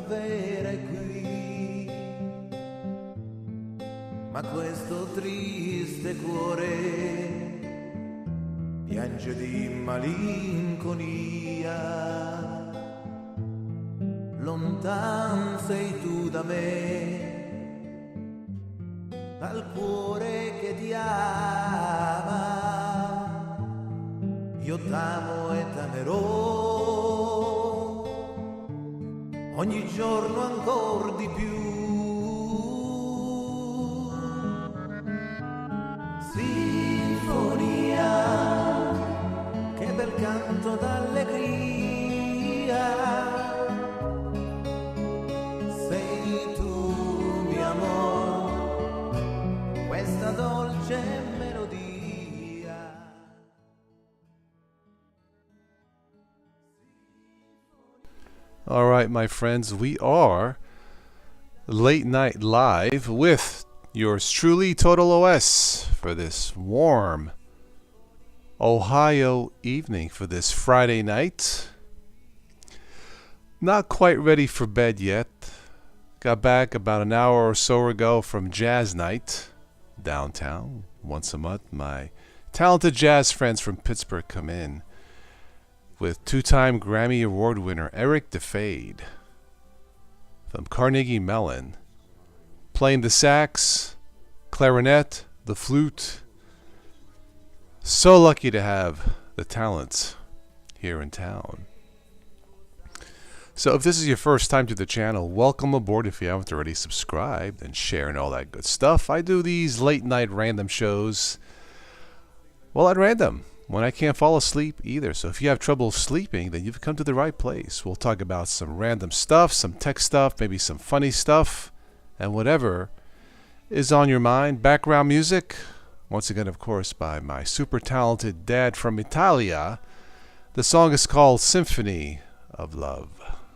primavera è qui, ma questo triste cuore piange di malinconia. Lontan sei tu da me, dal cuore che ti ama. Io t'amo e t'amerò ogni giorno ancor di più. Sinfonia, che bel canto d'allegria, sei tu mio amor, questa dolce melodia. All right, my friends, we are Late Night Live with yours truly, Total OS, for this warm Ohio evening, for this Friday night. Not quite ready for bed yet. Got back about an hour or so ago from Jazz Night downtown. Once a month, my talented jazz friends from Pittsburgh come in with two-time Grammy Award winner Eric DeFade from Carnegie Mellon, playing the sax, clarinet, the flute. So lucky to have the talents here in town. So if this is your first time to the channel, welcome aboard. If you haven't already subscribed and share and all that good stuff. I do these late night random shows, well, at random, when I can't fall asleep either. So if you have trouble sleeping, then you've come to the right place. We'll talk about some random stuff, some tech stuff, maybe some funny stuff, and whatever is on your mind. Background music, once again, of course, by my super talented dad from Italia. The song is called Symphony of Love.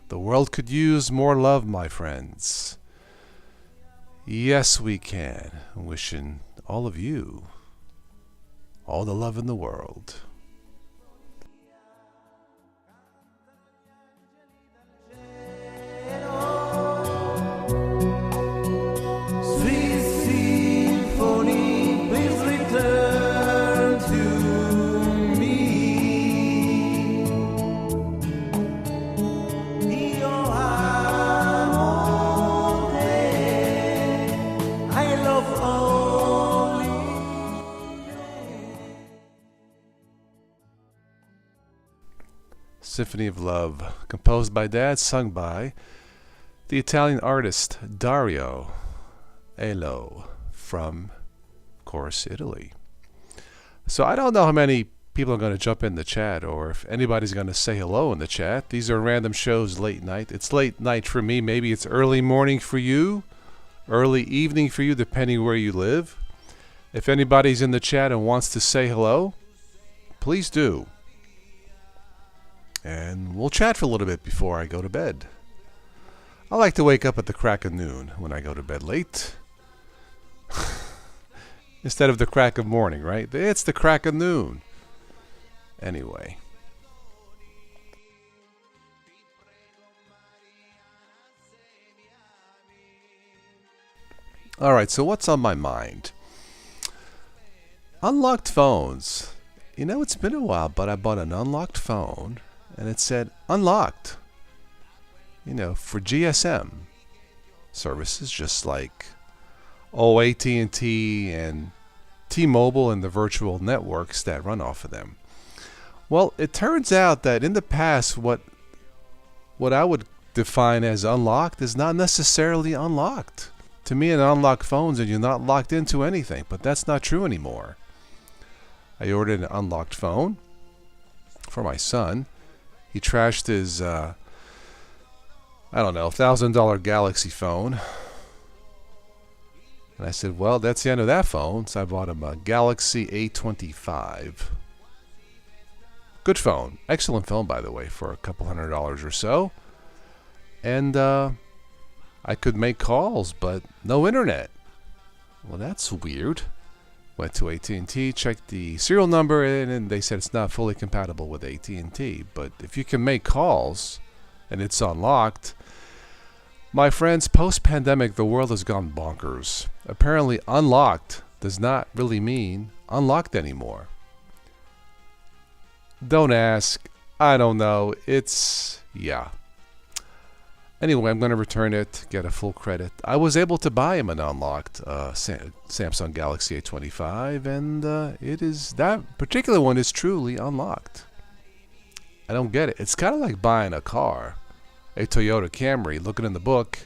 The world could use more love, my friends. Yes, we can. I'm wishing all of you all the love in the world. Sweet symphony, please return to me. Io amo te, I love only. Symphony of Love, composed by Dad, sung by the Italian artist Dario Elo from, of course, Italy. So I don't know how many people are going to jump in the chat, or if anybody's going to say hello in the chat. These are random shows late night. It's late night for me. Maybe it's early morning for you, early evening for you, depending where you live. If anybody's in the chat and wants to say hello, please do. And we'll chat for a little bit before I go to bed. I like to wake up at the crack of noon when I go to bed late. Instead of the crack of morning, right? It's the crack of noon. Anyway. Alright, so what's on my mind? Unlocked phones. You know, it's been a while, but I bought an unlocked phone, and it said unlocked. You know, for GSM services, just like AT&T and T-Mobile and the virtual networks that run off of them. Well, it turns out that in the past, what I would define as unlocked is not necessarily unlocked. To me, an unlocked phones and you're not locked into anything, but that's not true anymore. I ordered an unlocked phone for my son. He trashed his, I don't know, $1,000 Galaxy phone. And I said, well, that's the end of that phone. So I bought him a Galaxy A25. Good phone. Excellent phone, by the way, for a couple $100 or so. And I could make calls, but no internet. Well, that's weird. Went to AT&T, checked the serial number, and they said it's not fully compatible with AT&T. But if you can make calls and it's unlocked, My friends, post-pandemic, the world has gone bonkers. Apparently, unlocked does not really mean unlocked anymore. Don't ask. I don't know. Yeah. Anyway, I'm going to return it, get a full credit. I was able to buy him an unlocked Samsung Galaxy A25, and that particular one is truly unlocked. I don't get it. It's kind of like buying a car, a Toyota Camry, looking in the book,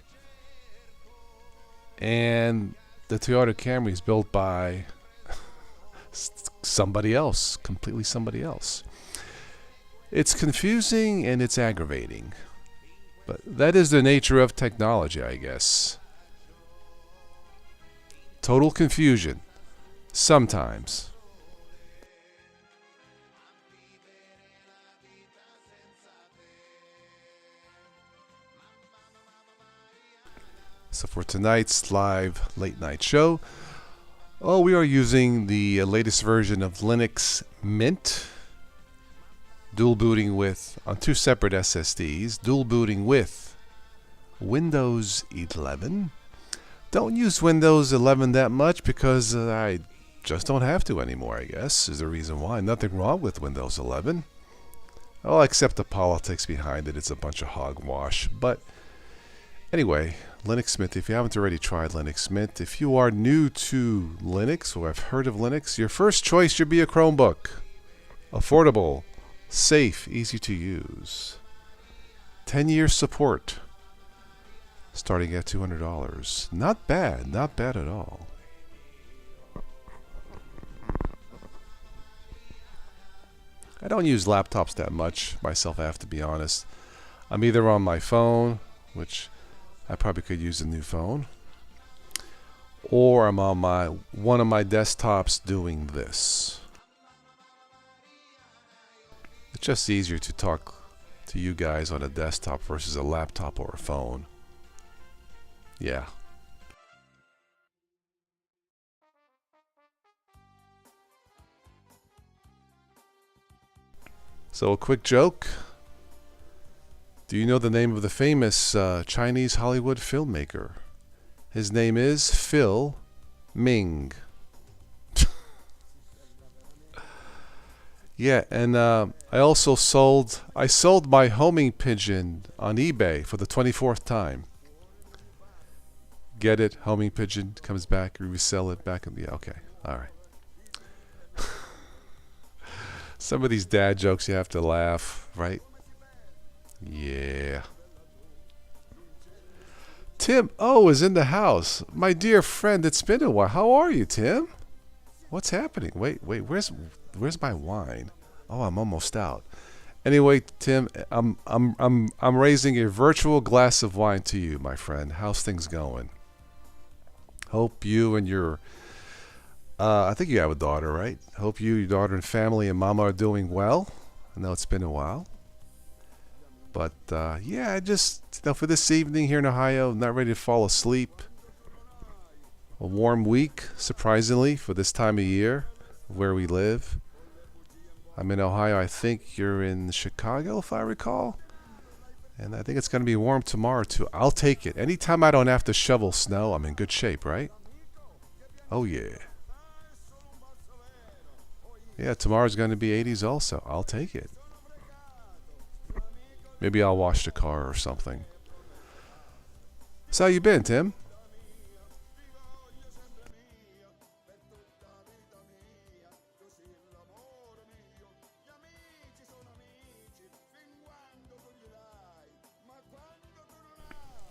and the Toyota Camry is built by somebody else, completely somebody else. It's confusing and it's aggravating. But that is the nature of technology, I guess. Total confusion. Sometimes. So for tonight's live late night show, we are using the latest version of Linux Mint. Dual booting with, on two separate SSDs, dual booting with Windows 11. Don't use Windows 11 that much because I just don't have to anymore, I guess, is the reason why. Nothing wrong with Windows 11. Oh, except the politics behind it. It's a bunch of hogwash. But anyway, Linux Mint, if you haven't already tried Linux Mint, if you are new to Linux or have heard of Linux, your first choice should be a Chromebook. Affordable. Safe, easy to use. 10-year support. Starting at $200. Not bad, not bad at all. I don't use laptops that much myself, I have to be honest. I'm either on my phone, which I probably could use a new phone, or I'm on one of my desktops doing this. It's just easier to talk to you guys on a desktop versus a laptop or a phone. Yeah. So a quick joke. Do you know the name of the famous Chinese Hollywood filmmaker? His name is Phil Ming. Yeah, and I sold my homing pigeon on eBay for the 24th time. Get it? Homing pigeon comes back, we resell it back. Yeah, okay, all right. Some of these dad jokes you have to laugh, right? Yeah. Tim O is in the house. My dear friend, it's been a while. How are you, Tim? What's happening? Wait, where's my wine? Oh, I'm almost out. Anyway, Tim, I'm raising a virtual glass of wine to you, my friend. How's things going? Hope you and your I think you have a daughter, right? Hope you, your daughter and family and mama are doing well. I know it's been a while. But yeah, I just for this evening here in Ohio, not ready to fall asleep. A warm week, surprisingly, for this time of year, where we live. I'm in Ohio. I think you're in Chicago, if I recall. And I think it's going to be warm tomorrow, too. I'll take it. Anytime I don't have to shovel snow, I'm in good shape, right? Oh, yeah. Yeah, tomorrow's going to be 80s also. I'll take it. Maybe I'll wash the car or something. So how you been, Tim?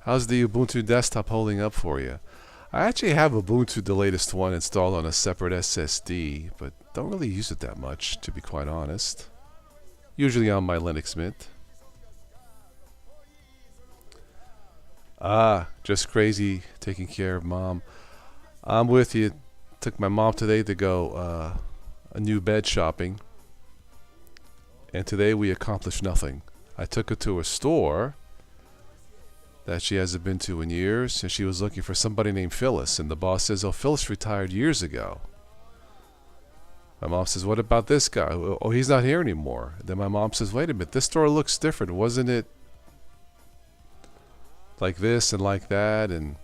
How's the Ubuntu desktop holding up for you? I actually have Ubuntu, the latest one, installed on a separate SSD, but don't really use it that much, to be quite honest. Usually on my Linux Mint. Just crazy taking care of mom. I'm with you. Took my mom today to go a new bed shopping. And today we accomplished nothing. I took her to a store that she hasn't been to in years, and she was looking for somebody named Phyllis, and the boss says, oh, Phyllis retired years ago. My mom says, what about this guy? Oh, he's not here anymore. Then my mom says, wait a minute, this store looks different. Wasn't it like this and like that, and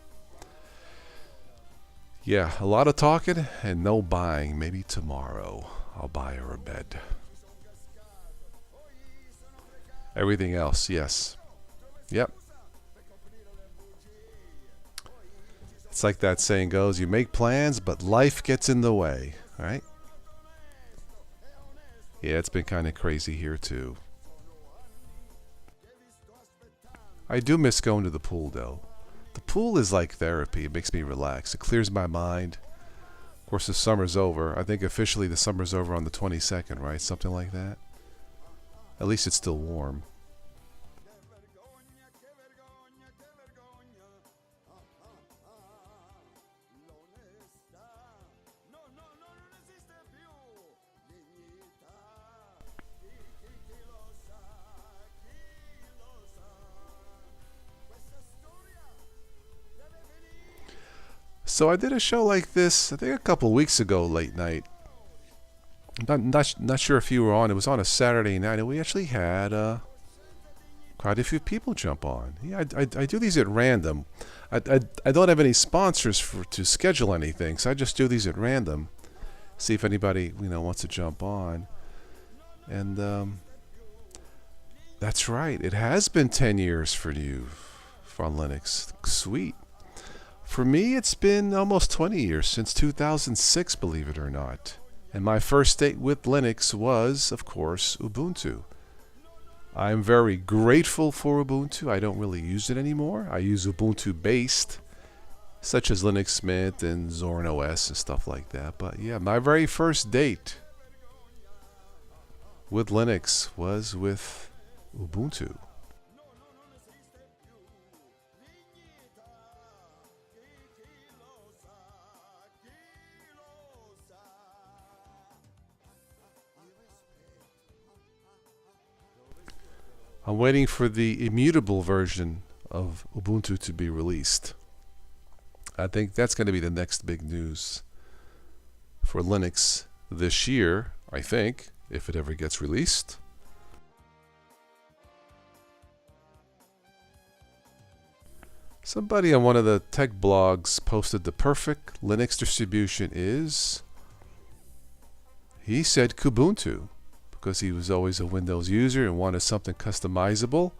yeah, a lot of talking and no buying. Maybe tomorrow I'll buy her a bed. Everything else, yes. Yep. It's like that saying goes, you make plans, but life gets in the way, right? Yeah, it's been kind of crazy here too. I do miss going to the pool though. The pool is like therapy. It makes me relax. It clears my mind. Of course, the summer's over. I think officially the summer's over on the 22nd, right? Something like that. At least it's still warm. So I did a show like this, I think a couple weeks ago, late night. Not sure if you were on. It was on a Saturday night, and we actually had quite a few people jump on. Yeah, I do these at random. I don't have any sponsors to schedule anything, so I just do these at random. See if anybody wants to jump on. And that's right. It has been 10 years for you on Linux. Sweet. For me, it's been almost 20 years, since 2006, believe it or not. And my first date with Linux was, of course, Ubuntu. I'm very grateful for Ubuntu. I don't really use it anymore. I use Ubuntu-based, such as Linux Mint and Zorin OS and stuff like that. But yeah, my very first date with Linux was with Ubuntu. I'm waiting for the immutable version of Ubuntu to be released. I think that's going to be the next big news for Linux this year, I think, if it ever gets released. Somebody on one of the tech blogs posted the perfect Linux distribution is, he said, Kubuntu, because he was always a Windows user and wanted something customizable.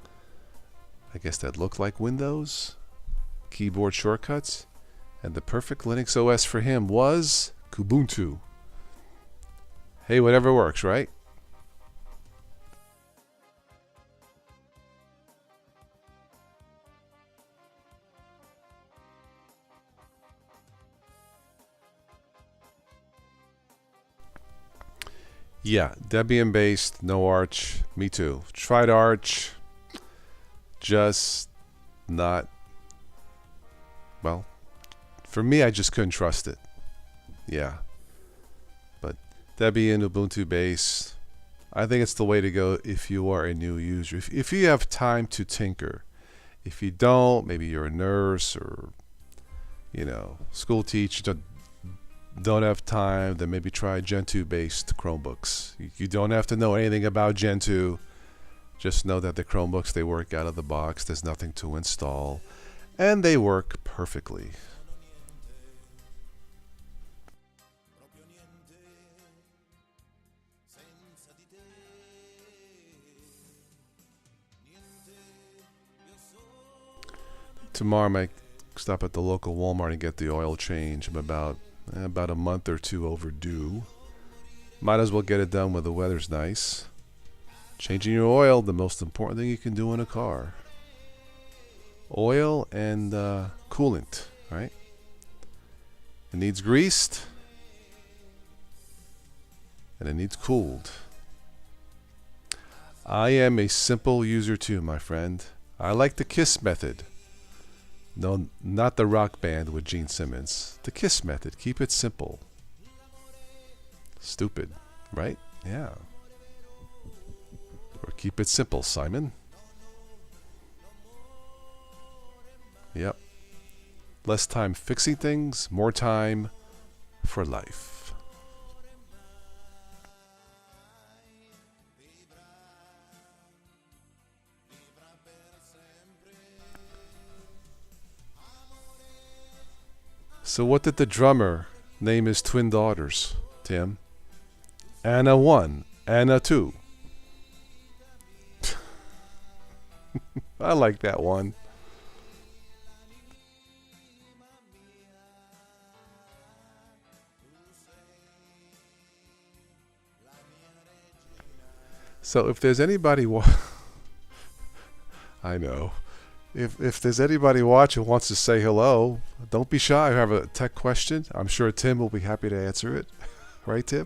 I guess that looked like Windows, keyboard shortcuts, and the perfect Linux OS for him was Kubuntu. Hey, whatever works, right? Yeah, Debian based, no Arch. Me too. Tried Arch, just not. Well, for me, I just couldn't trust it. Yeah, but Debian, Ubuntu based, I think it's the way to go if you are a new user. If you have time to tinker. If you don't, maybe you're a nurse or school teacher. Don't have time, then maybe try Gentoo based Chromebooks. You don't have to know anything about Gentoo. Just know that the Chromebooks, they work out of the box. There's nothing to install, and they work perfectly. Tomorrow I might stop at the local Walmart and get the oil change. I'm about a month or two overdue. Might as well get it done when the weather's nice. Changing your oil, the most important thing you can do in a car. Oil and coolant, right? It needs greased and it needs cooled. I am a simple user too, my friend. I like the KISS method. No, not the rock band with Gene Simmons. The KISS method. Keep it simple. Stupid, right? Yeah. Or keep it simple, Simon. Yep. Less time fixing things, more time for life. So what did the drummer name his twin daughters, Tim? Anna 1, Anna 2. I like that one. So if there's anybody I know. If there's anybody watching who wants to say hello, don't be shy. If you have a tech question, I'm sure Tim will be happy to answer it. Right, Tim?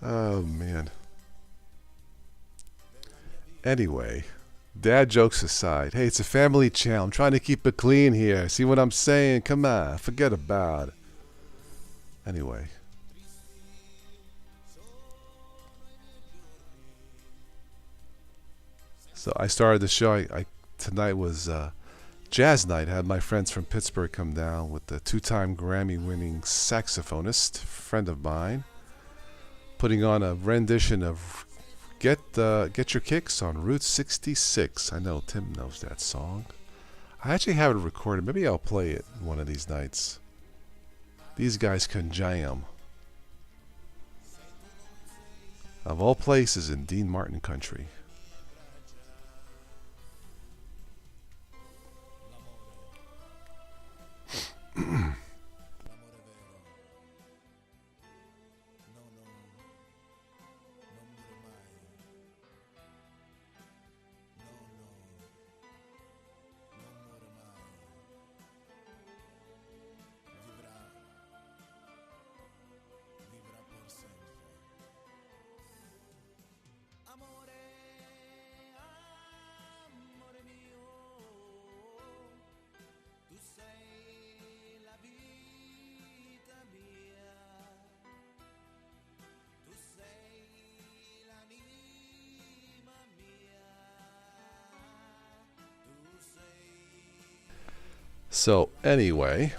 Oh, man. Anyway, dad jokes aside. Hey, it's a family channel. I'm trying to keep it clean here. See what I'm saying? Come on, forget about it. Anyway. So I started the show. Tonight was jazz night. I had my friends from Pittsburgh come down with the two-time Grammy-winning saxophonist, friend of mine, putting on a rendition of Get Your Kicks on Route 66. I know Tim knows that song. I actually have it recorded. Maybe I'll play it one of these nights. These guys can jam. Of all places in Dean Martin country. So anyway,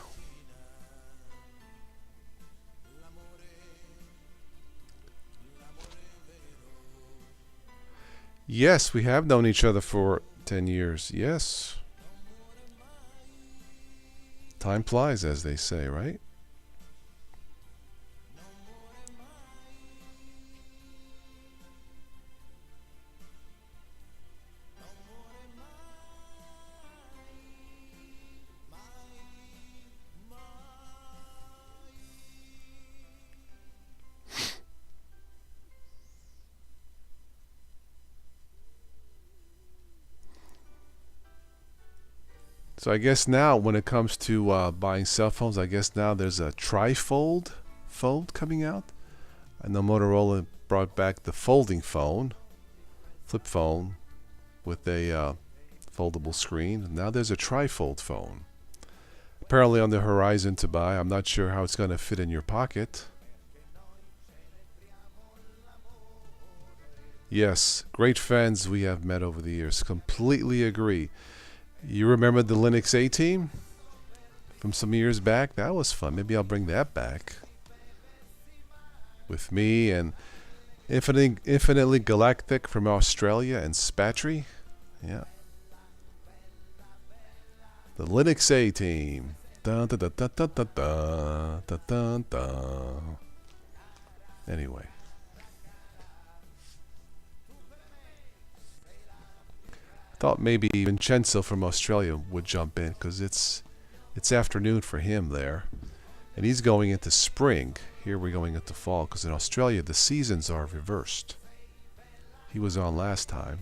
yes, we have known each other for 10 years. Yes. Time flies, as they say, right? So I guess now when it comes to buying cell phones, I guess now there's a trifold phone coming out. I know Motorola brought back the folding phone, flip phone, with a foldable screen. Now there's a trifold phone. Apparently on the horizon to buy. I'm not sure how it's going to fit in your pocket. Yes, great friends we have met over the years. Completely agree. You remember the Linux A-Team from some years back? That was fun. Maybe I'll bring that back. With me and Infinitely Galactic from Australia and Spatry. Yeah. The Linux A-Team. Dun, dun, dun, dun, dun, dun, dun, dun, dun. Anyway. Thought maybe Vincenzo from Australia would jump in because it's afternoon for him there, and he's going into spring. Here we're going into fall because in Australia the seasons are reversed. He was on last time.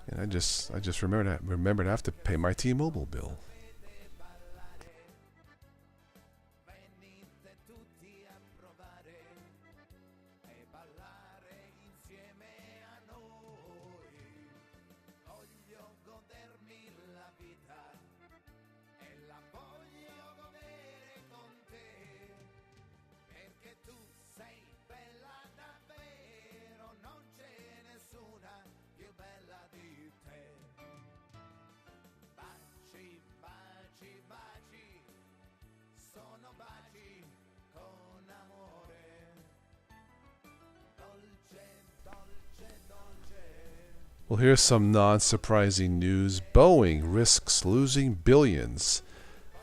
And I just remembered I have to pay my T-Mobile bill. Well, here's some non-surprising news. Boeing risks losing billions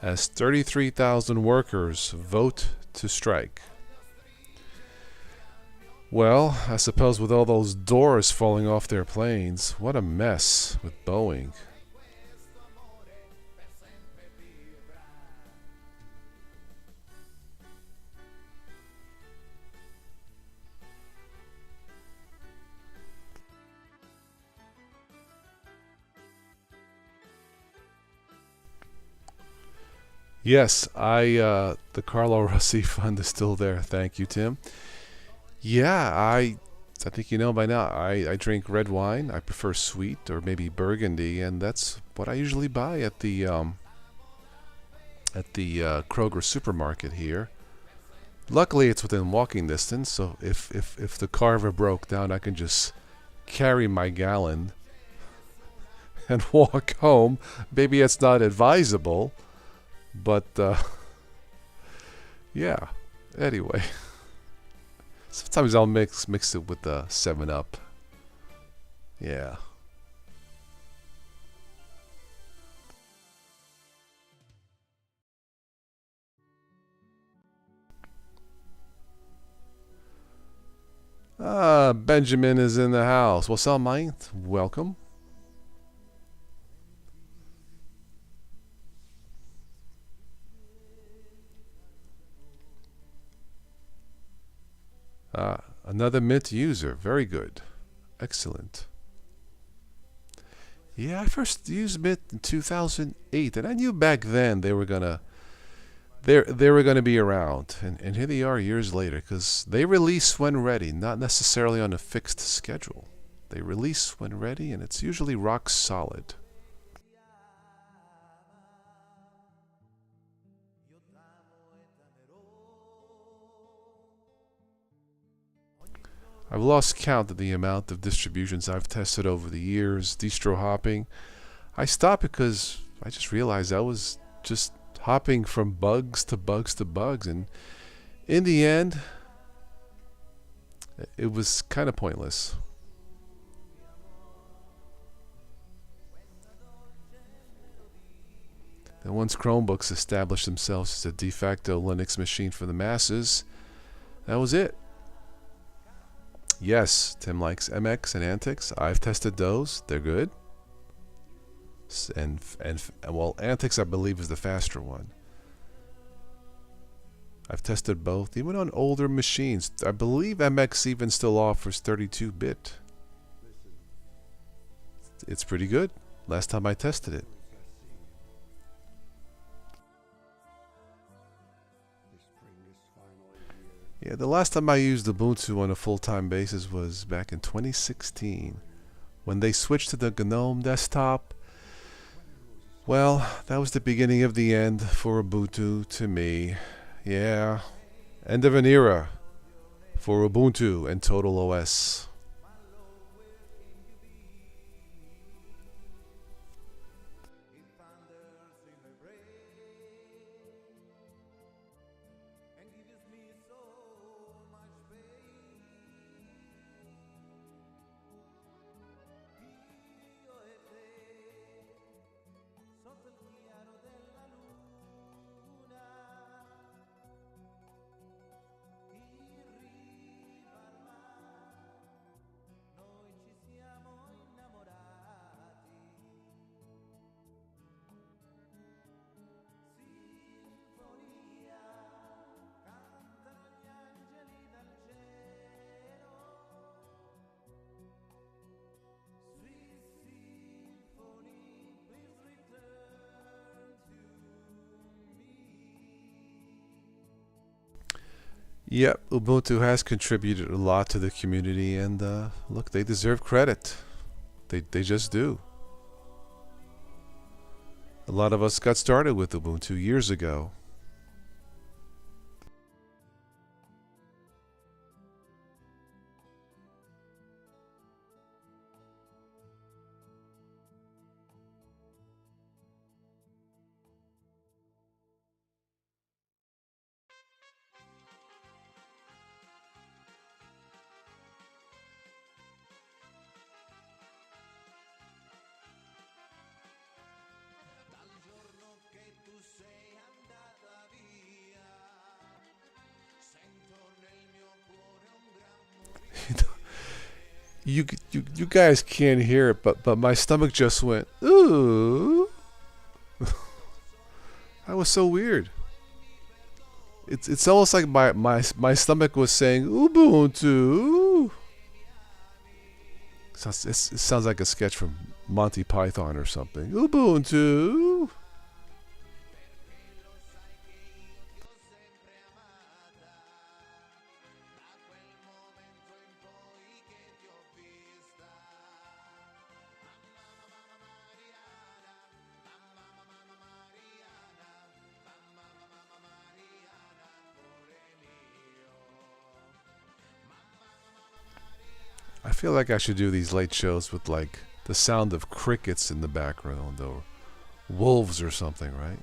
as 33,000 workers vote to strike. Well, I suppose with all those doors falling off their planes, what a mess with Boeing. Yes, the Carlo Rossi Fund is still there. Thank you, Tim. Yeah, I think you know by now. I drink red wine. I prefer sweet or maybe burgundy, and that's what I usually buy at the Kroger supermarket here. Luckily, it's within walking distance, so if the car ever broke down, I can just carry my gallon and walk home. Maybe it's not advisable, but yeah. Anyway, sometimes I'll mix it with the 7 Up. Yeah. Benjamin is in the house. What's up, mate? Welcome. Another Mint user. Very good. Excellent. Yeah, I first used Mint in 2008, and I knew back then they were gonna be around, and here they are years later, because they release when ready, not necessarily on a fixed schedule. They release when ready, and it's usually rock solid. I've lost count of the amount of distributions I've tested over the years, distro hopping. I stopped because I just realized I was just hopping from bugs to bugs to bugs, and in the end, it was kind of pointless. Then once Chromebooks established themselves as a de facto Linux machine for the masses, that was it. Yes, Tim likes MX and Antix. I've tested those. They're good. And well, Antix I believe is the faster one. I've tested both, even on older machines. I believe MX even still offers 32-bit. It's pretty good. Last time I tested it. Yeah, the last time I used Ubuntu on a full-time basis was back in 2016. When they switched to the GNOME desktop, well, that was the beginning of the end for Ubuntu to me. Yeah, end of an era for Ubuntu and Total OS. Yep, Ubuntu has contributed a lot to the community, and look, they deserve credit. They just do. A lot of us got started with Ubuntu years ago. You guys can't hear it, but my stomach just went ooh. That was so weird. It's almost like my stomach was saying Ubuntu. It sounds like a sketch from Monty Python or something. Ubuntu. I feel like I should do these late shows with like the sound of crickets in the background or wolves or something, right?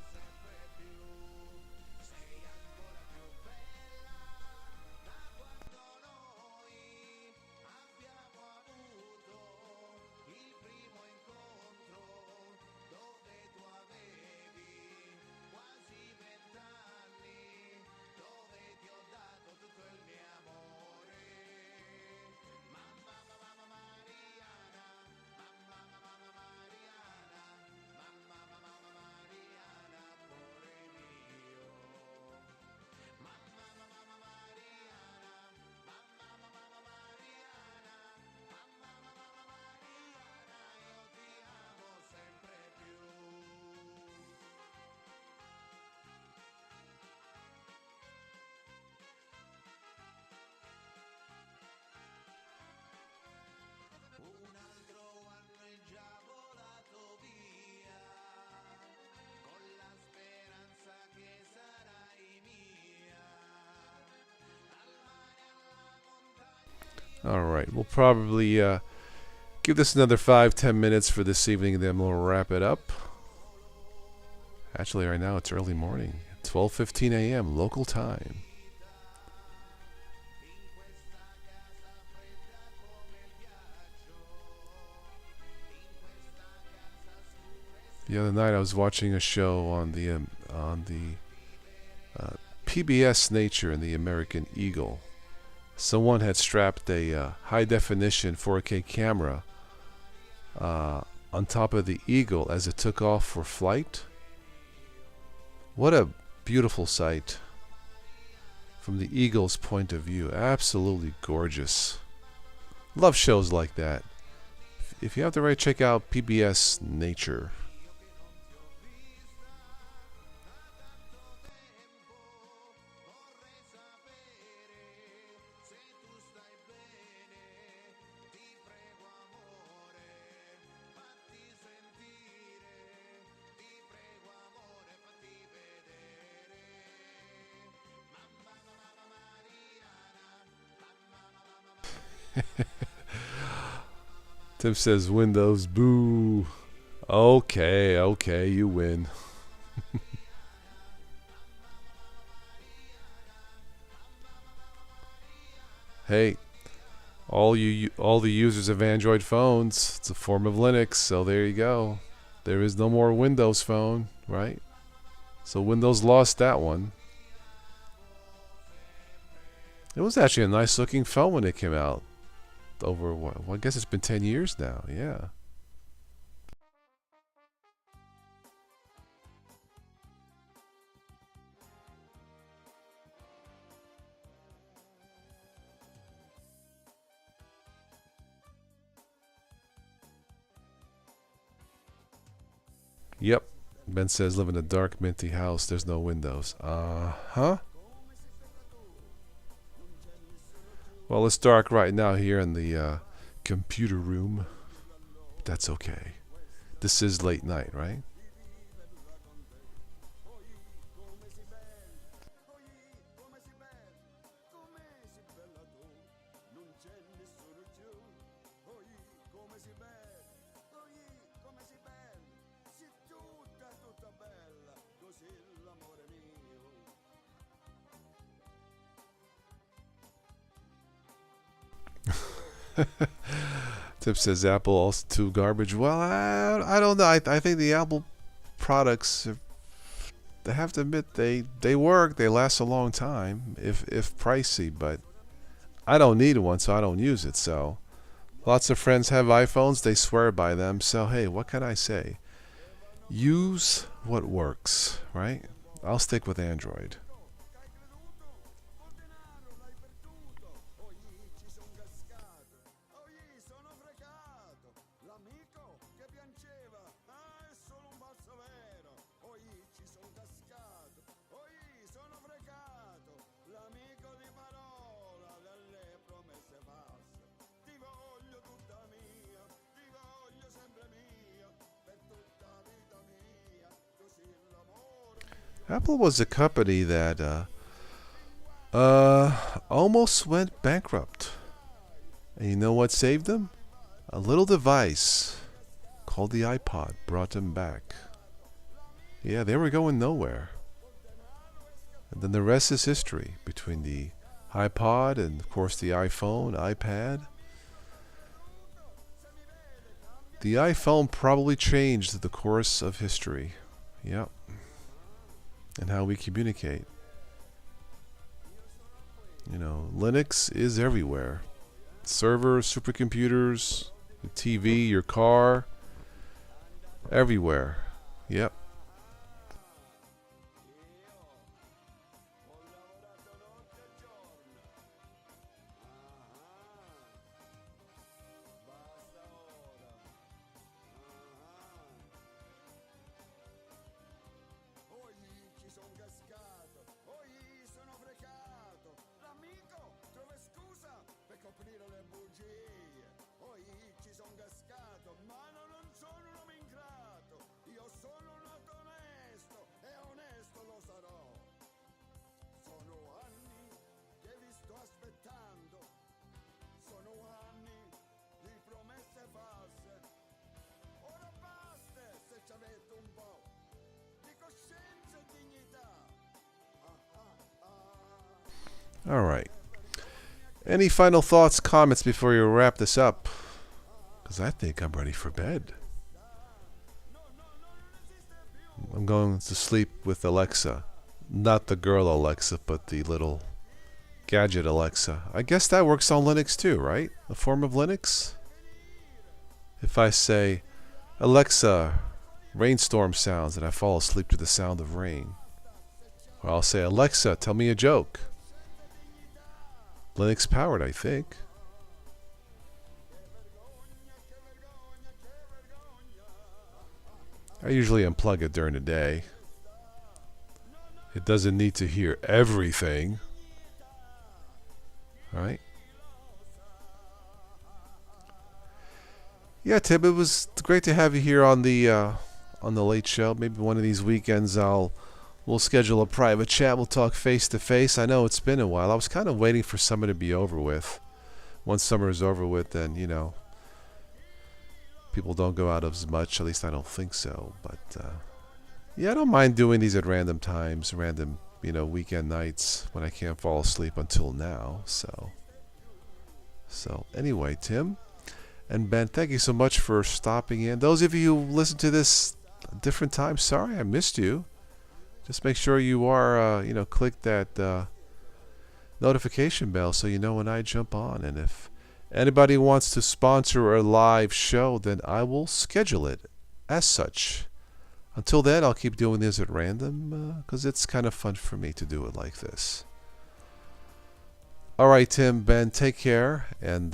All right, we'll probably give this another 5-10 minutes for this evening, and then we'll wrap it up. Actually, right now it's early morning, 12:15 a.m. local time. The other night I was watching a show on the PBS Nature and the American Eagle. Someone had strapped a high-definition 4K camera on top of the Eagle as it took off for flight. What a beautiful sight from the Eagle's point of view. Absolutely gorgeous. Love shows like that. If you have the right, check out PBS Nature. Tim says Windows, boo. Okay, you win. Hey, all the users of Android phones, it's a form of Linux, so there you go. There is no more Windows Phone, right? So Windows lost that one. It was actually a nice looking phone when it came out. Over what? Well, I guess it's been 10 years now. Yeah. Yep. Ben says live in a dark minty house. There's no windows. Huh? Well, it's dark right now here in the computer room. But that's okay. This is late night, right? Tip says Apple also too garbage. Well, I don't know. I think the Apple products, they have to admit they work. They last a long time, if pricey. But I don't need one, so I don't use it. So Lots of friends have iPhones. They swear by them. So, hey, what can I say? Use what works, right? I'll stick with Android. Apple was a company that almost went bankrupt. And you know what saved them? A little device called the iPod brought them back. Yeah, they were going nowhere. And then the rest is history between the iPod and, of course, the iPhone, iPad. The iPhone probably changed the course of history. Yep. And how we communicate. You know, Linux is everywhere. Servers, supercomputers, your TV, your car, everywhere. Yep. All right. Any final thoughts, comments before you wrap this up? Because I think I'm ready for bed. I'm going to sleep with Alexa. Not the girl Alexa, but the little gadget Alexa. I guess that works on Linux too, right? A form of Linux? If I say, Alexa, rainstorm sounds, and I fall asleep to the sound of rain. Or I'll say, Alexa, tell me a joke. Linux powered, I think. I usually unplug it during the day. It doesn't need to hear everything. Right? Yeah, Tim, it was great to have you here on the Late Show. Maybe one of these weekends we'll schedule a private chat. We'll talk face to face. I know it's been a while. I was kind of waiting for summer to be over with. Once summer is over with, then, you know, people don't go out as much. At least I don't think so. But, yeah, I don't mind doing these at random times, random, you know, weekend nights when I can't fall asleep until now. So anyway, Tim and Ben, thank you so much for stopping in. Those of you who listen to this a different time, sorry I missed you. Just make sure you are, you know, click that notification bell so you know when I jump on. And if anybody wants to sponsor a live show, then I will schedule it as such. Until then, I'll keep doing this at random because it's kind of fun for me to do it like this. All right, Tim, Ben, take care. And,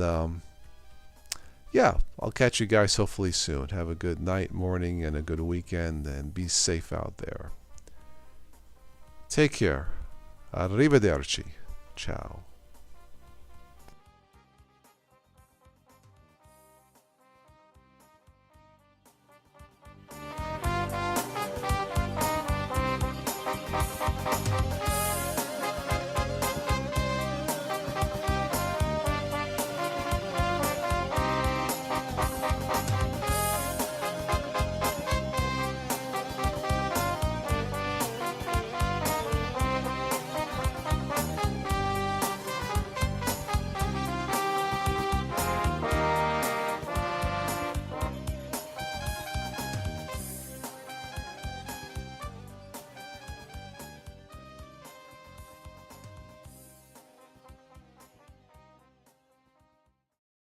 yeah, I'll catch you guys hopefully soon. Have a good night, morning, and a good weekend. And be safe out there. Take care. Arrivederci. Ciao.